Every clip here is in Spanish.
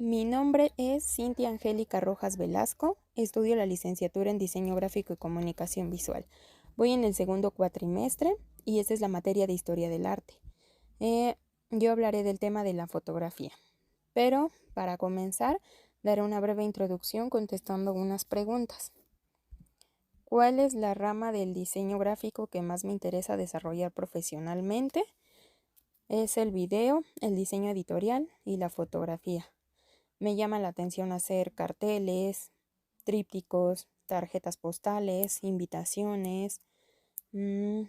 Mi nombre es Cintia Angélica Rojas Velasco, estudio la licenciatura en Diseño Gráfico y Comunicación Visual. Voy en el segundo cuatrimestre y esta es la materia de Historia del Arte. Yo hablaré del tema de la fotografía, pero para comenzar daré una breve introducción contestando unas preguntas. ¿Cuál es la rama del diseño gráfico que más me interesa desarrollar profesionalmente? Es el video, el diseño editorial y la fotografía. Me llama la atención hacer carteles, trípticos, tarjetas postales, invitaciones. Me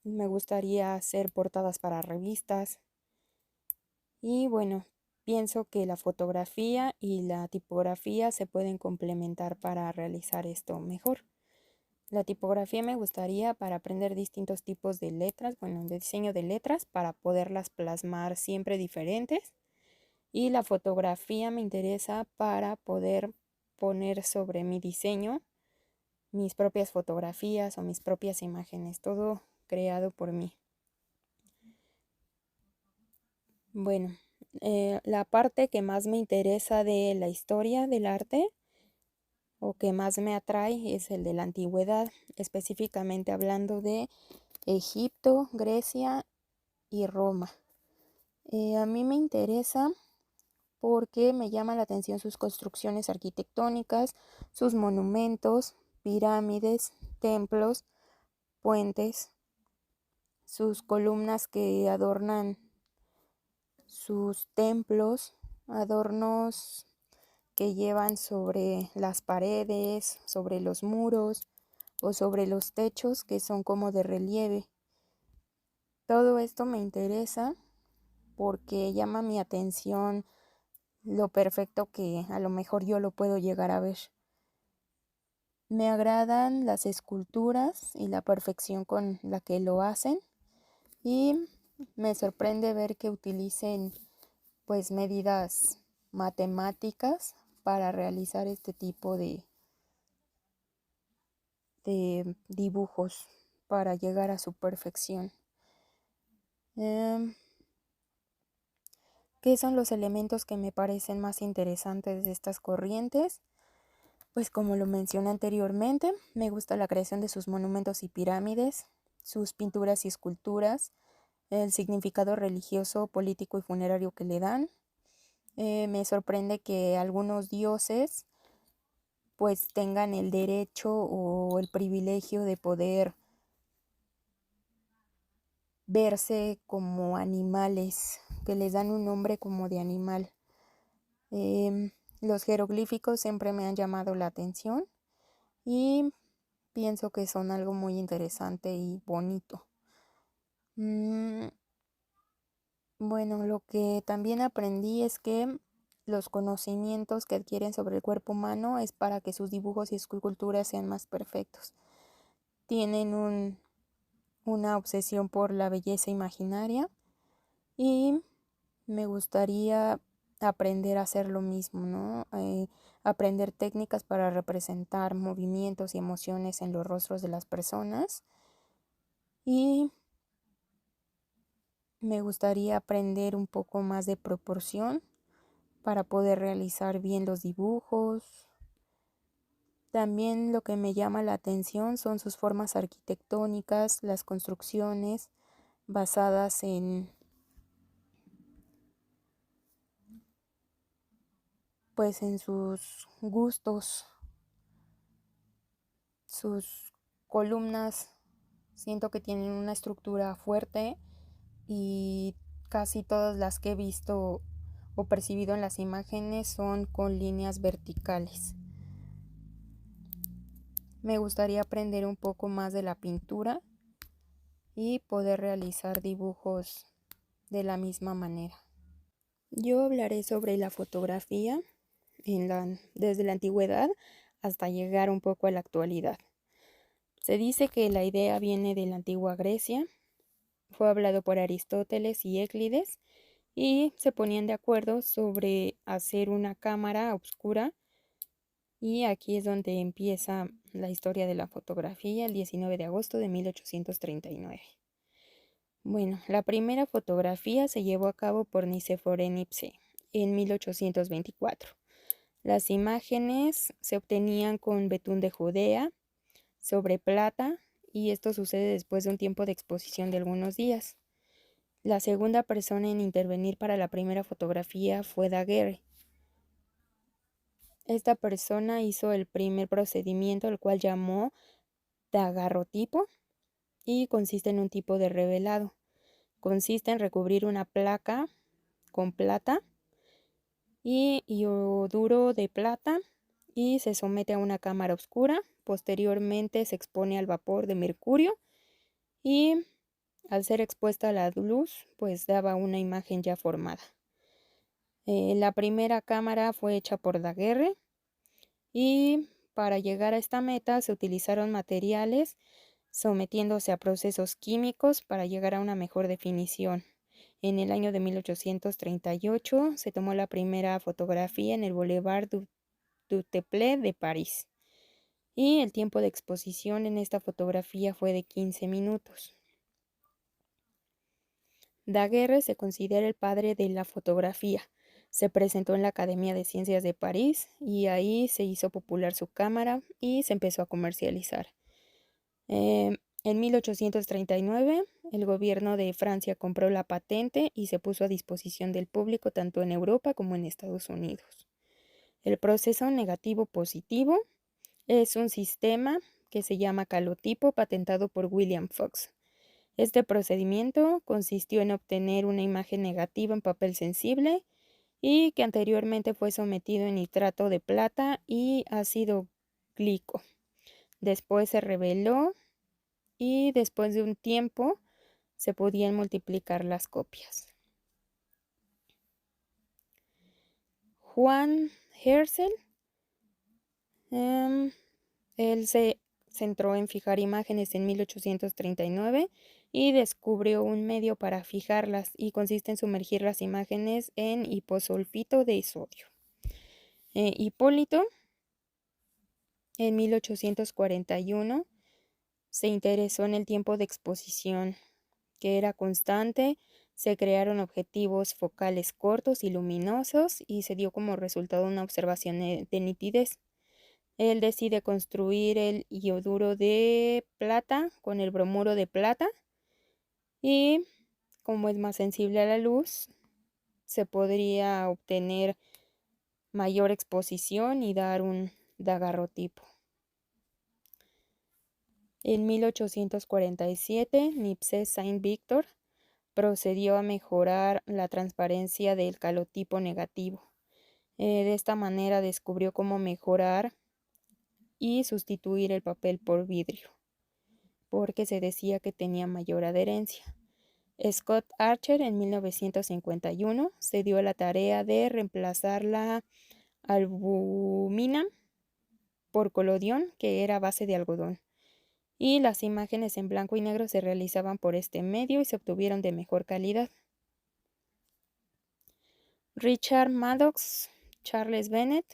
gustaría hacer portadas para revistas. Y bueno, pienso que la fotografía y la tipografía se pueden complementar para realizar esto mejor. La tipografía me gustaría para aprender distintos tipos de letras, de diseño de letras, para poderlas plasmar siempre diferentes. Y la fotografía me interesa para poder poner sobre mi diseño mis propias fotografías o mis propias imágenes, todo creado por mí. Bueno, la parte que más me interesa de la historia del arte o que más me atrae es el de la antigüedad, específicamente hablando de Egipto, Grecia y Roma. A mí me interesa porque me llama la atención sus construcciones arquitectónicas, sus monumentos, pirámides, templos, puentes, sus columnas que adornan sus templos, adornos que llevan sobre las paredes, sobre los muros o sobre los techos que son como de relieve. Todo esto me interesa porque llama mi atención lo perfecto que a lo mejor yo lo puedo llegar a ver. Me agradan las esculturas y la perfección con la que lo hacen y me sorprende ver que utilicen pues medidas matemáticas para realizar este tipo de dibujos para llegar a su perfección. ¿Qué son los elementos que me parecen más interesantes de estas corrientes? Pues como lo mencioné anteriormente, me gusta la creación de sus monumentos y pirámides, sus pinturas y esculturas, el significado religioso, político y funerario que le dan. Me sorprende que algunos dioses pues tengan el derecho o el privilegio de poder verse como animales, que les dan un nombre como de animal. Los jeroglíficos siempre me han llamado la atención y pienso que son algo muy interesante y bonito. Bueno, lo que también aprendí es que los conocimientos que adquieren sobre el cuerpo humano es para que sus dibujos y esculturas sean más perfectos. Tienen una obsesión por la belleza imaginaria y me gustaría aprender a hacer lo mismo, ¿no? Aprender técnicas para representar movimientos y emociones en los rostros de las personas y me gustaría aprender un poco más de proporción para poder realizar bien los dibujos. También lo que me llama la atención son sus formas arquitectónicas, las construcciones basadas pues en sus gustos, sus columnas. Siento que tienen una estructura fuerte y casi todas las que he visto o percibido en las imágenes son con líneas verticales. Me gustaría aprender un poco más de la pintura y poder realizar dibujos de la misma manera. Yo hablaré sobre la fotografía desde la antigüedad hasta llegar un poco a la actualidad. Se dice que la idea viene de la antigua Grecia, fue hablado por Aristóteles y Euclides y se ponían de acuerdo sobre hacer una cámara oscura y aquí es donde empieza la historia de la fotografía el 19 de agosto de 1839. Bueno, la primera fotografía se llevó a cabo por Nicéforo Niepce en 1824. Las imágenes se obtenían con betún de Judea sobre plata y esto sucede después de un tiempo de exposición de algunos días. La segunda persona en intervenir para la primera fotografía fue Daguerre. Esta persona hizo el primer procedimiento, el cual llamó daguerrotipo, y consiste en un tipo de revelado. Consiste en recubrir una placa con plata y ioduro de plata y se somete a una cámara oscura. Posteriormente se expone al vapor de mercurio y al ser expuesta a la luz, pues daba una imagen ya formada. La primera cámara fue hecha por Daguerre y para llegar a esta meta se utilizaron materiales sometiéndose a procesos químicos para llegar a una mejor definición. En el año de 1838 se tomó la primera fotografía en el Boulevard du Temple de París y el tiempo de exposición en esta fotografía fue de 15 minutos. Daguerre se considera el padre de la fotografía. Se presentó en la Academia de Ciencias de París y ahí se hizo popular su cámara y se empezó a comercializar. En 1839, el gobierno de Francia compró la patente y se puso a disposición del público tanto en Europa como en Estados Unidos. El proceso negativo-positivo es un sistema que se llama calotipo patentado por William Fox. Este procedimiento consistió en obtener una imagen negativa en papel sensible y que anteriormente fue sometido en nitrato de plata y ácido glico. Después se reveló y después de un tiempo se podían multiplicar las copias. Juan Herschel, él se centró en fijar imágenes en 1839 y descubrió un medio para fijarlas y consiste en sumergir las imágenes en hiposulfito de sodio. Hipólito, en 1841, se interesó en el tiempo de exposición, que era constante. Se crearon objetivos focales cortos y luminosos y se dio como resultado una observación de nitidez. Él decide construir el ioduro de plata con el bromuro de plata y como es más sensible a la luz, se podría obtener mayor exposición y dar un daguerrotipo. En 1847, Niepce Saint-Victor procedió a mejorar la transparencia del calotipo negativo. De esta manera descubrió cómo mejorar y sustituir el papel por vidrio, porque se decía que tenía mayor adherencia. Scott Archer en 1951 se dio la tarea de reemplazar la albumina por colodión, que era base de algodón, y las imágenes en blanco y negro se realizaban por este medio y se obtuvieron de mejor calidad. Richard Maddox Charles Bennett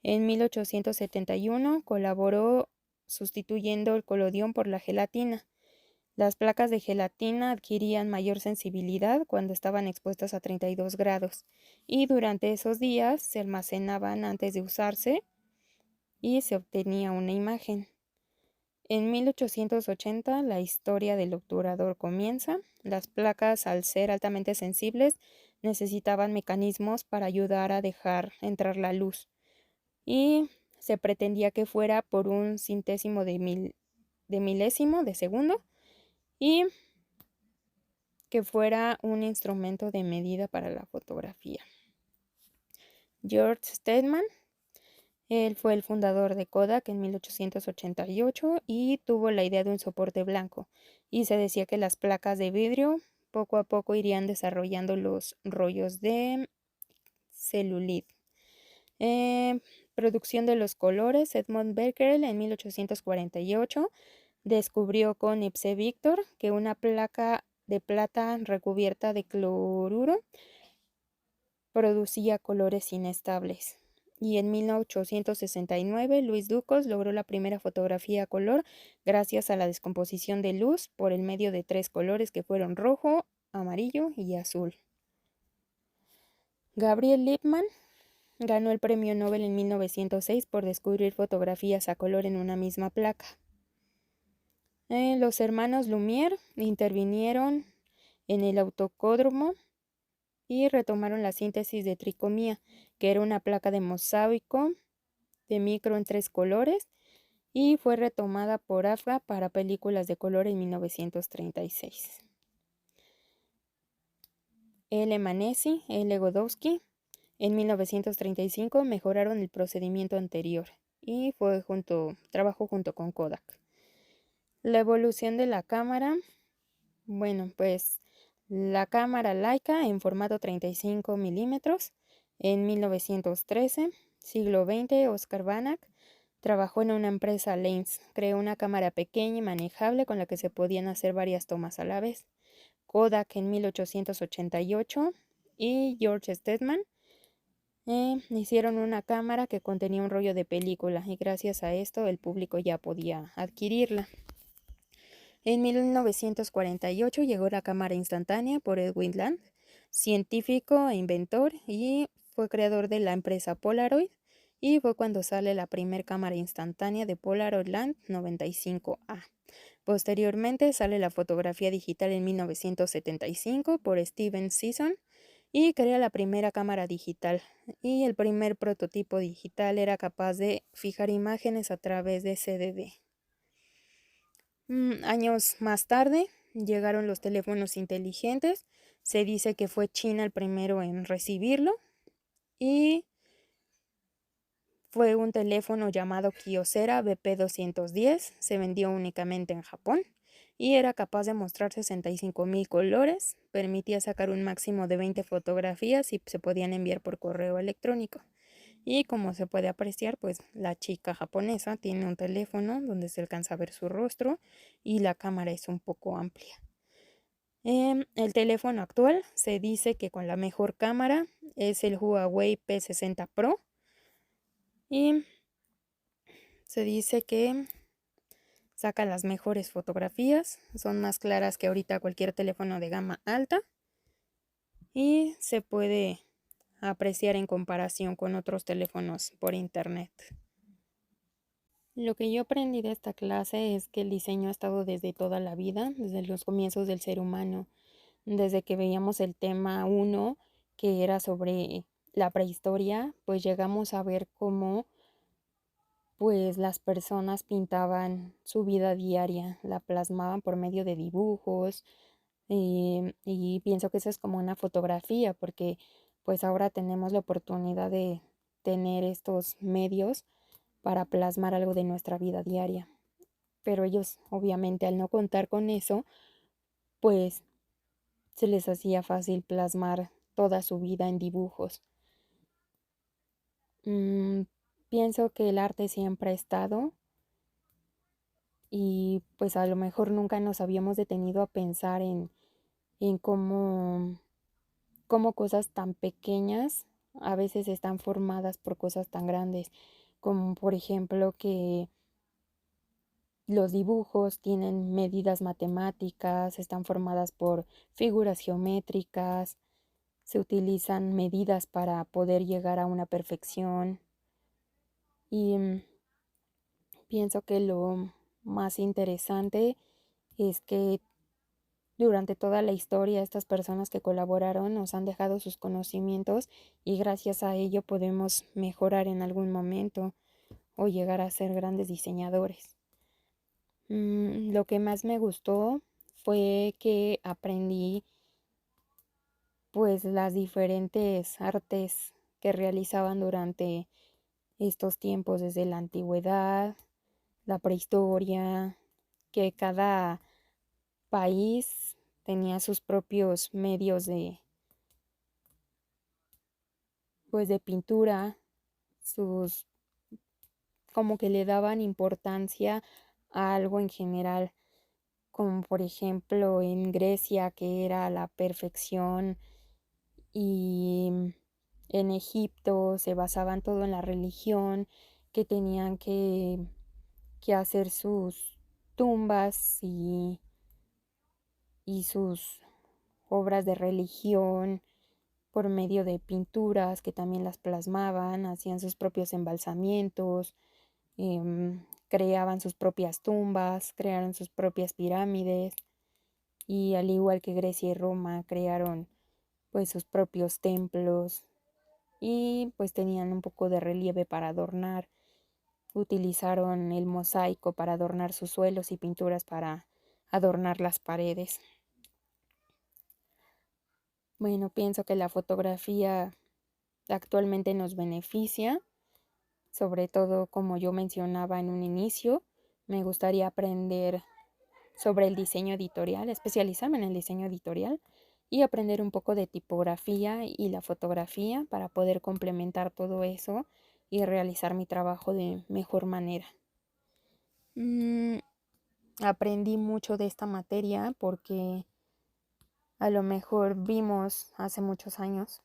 en 1871 colaboró sustituyendo el colodión por la gelatina. Las placas de gelatina adquirían mayor sensibilidad cuando estaban expuestas a 32 grados y durante esos días se almacenaban antes de usarse y se obtenía una imagen. En 1880 la historia del obturador comienza. Las placas, al ser altamente sensibles, necesitaban mecanismos para ayudar a dejar entrar la luz y se pretendía que fuera por un centésimo de milésimo de segundo y que fuera un instrumento de medida para la fotografía. George Stedman, él fue el fundador de Kodak en 1888 y tuvo la idea de un soporte blanco y se decía que las placas de vidrio poco a poco irían desarrollando los rollos de celulite. Producción de los colores. Edmund Becquerel en 1848 descubrió con Niepce Victor que una placa de plata recubierta de cloruro producía colores inestables. Y en 1869 Luis Ducos logró la primera fotografía a color gracias a la descomposición de luz por el medio de 3 colores que fueron rojo, amarillo y azul. Gabriel Lippmann ganó el premio Nobel en 1906 por descubrir fotografías a color en una misma placa. Los hermanos Lumière intervinieron en el autocódromo y retomaron la síntesis de tricomía, que era una placa de mosaico de micro en 3 colores, y fue retomada por AFA para películas de color en 1936. L. Manesi, L. Godowski, en 1935 mejoraron el procedimiento anterior y trabajó junto con Kodak. La evolución de la cámara, pues la cámara Leica en formato 35 milímetros en 1913, siglo XX, Oscar Banach trabajó en una empresa Lens, creó una cámara pequeña y manejable con la que se podían hacer varias tomas a la vez. Kodak en 1888 y George Stedman hicieron una cámara que contenía un rollo de película y gracias a esto el público ya podía adquirirla. En 1948 llegó la cámara instantánea por Edwin Land, científico e inventor, y fue creador de la empresa Polaroid, y fue cuando sale la primera cámara instantánea de Polaroid Land 95A. Posteriormente sale la fotografía digital en 1975 por Steven Sisson y crea la primera cámara digital, y el primer prototipo digital era capaz de fijar imágenes a través de CDD. Años más tarde llegaron los teléfonos inteligentes. Se dice que fue China el primero en recibirlo y fue un teléfono llamado Kyocera BP210. Se vendió únicamente en Japón y era capaz de mostrar 65,000 colores. Permitía sacar un máximo de 20 fotografías y se podían enviar por correo electrónico. Y como se puede apreciar, pues la chica japonesa tiene un teléfono donde se alcanza a ver su rostro y la cámara es un poco amplia. El teléfono actual se dice que con la mejor cámara es el Huawei P60 Pro y se dice que saca las mejores fotografías, son más claras que ahorita cualquier teléfono de gama alta y se puede apreciar en comparación con otros teléfonos por internet. Lo que yo aprendí de esta clase es que el diseño ha estado desde toda la vida, desde los comienzos del ser humano, desde que veíamos el tema 1, que era sobre la prehistoria, pues llegamos a ver cómo pues las personas pintaban su vida diaria, la plasmaban por medio de dibujos, y pienso que eso es como una fotografía, porque pues ahora tenemos la oportunidad de tener estos medios para plasmar algo de nuestra vida diaria. Pero ellos, obviamente, al no contar con eso, pues se les hacía fácil plasmar toda su vida en dibujos. Pienso que el arte siempre ha estado y pues a lo mejor nunca nos habíamos detenido a pensar en cómo cosas tan pequeñas a veces están formadas por cosas tan grandes, como por ejemplo que los dibujos tienen medidas matemáticas, están formadas por figuras geométricas, se utilizan medidas para poder llegar a una perfección y pienso que lo más interesante es que durante toda la historia estas personas que colaboraron nos han dejado sus conocimientos y gracias a ello podemos mejorar en algún momento o llegar a ser grandes diseñadores. Lo que más me gustó fue que aprendí pues las diferentes artes que realizaban durante estos tiempos, desde la antigüedad, la prehistoria, que cada país tenía sus propios medios de pintura, sus como que le daban importancia a algo en general, como por ejemplo en Grecia, que era la perfección, y en Egipto se basaban todo en la religión, que tenían que hacer sus tumbas y sus obras de religión, por medio de pinturas que también las plasmaban, hacían sus propios embalsamientos, creaban sus propias tumbas, crearon sus propias pirámides y al igual que Grecia y Roma crearon pues sus propios templos y pues tenían un poco de relieve para adornar. Utilizaron el mosaico para adornar sus suelos y pinturas para adornar las paredes. Bueno, pienso que la fotografía actualmente nos beneficia, sobre todo como yo mencionaba en un inicio, me gustaría aprender sobre el diseño editorial, especializarme en el diseño editorial y aprender un poco de tipografía y la fotografía para poder complementar todo eso y realizar mi trabajo de mejor manera. Aprendí mucho de esta materia porque a lo mejor vimos hace muchos años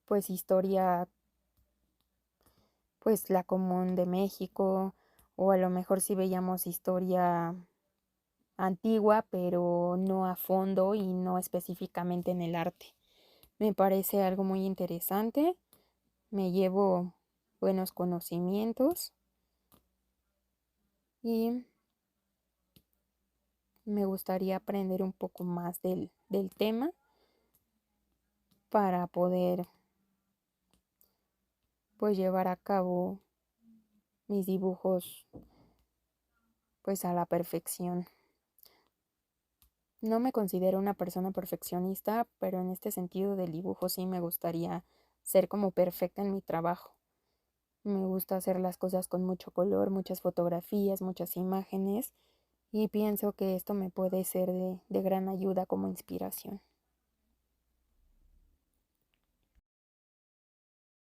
pues historia pues la común de México o a lo mejor sí veíamos historia antigua pero no a fondo y no específicamente en el arte. Me parece algo muy interesante, me llevo buenos conocimientos y me gustaría aprender un poco más del tema para poder pues llevar a cabo mis dibujos pues a la perfección. No me considero una persona perfeccionista, pero en este sentido del dibujo sí me gustaría ser como perfecta en mi trabajo. Me gusta hacer las cosas con mucho color, muchas fotografías, muchas imágenes y pienso que esto me puede ser de gran ayuda como inspiración.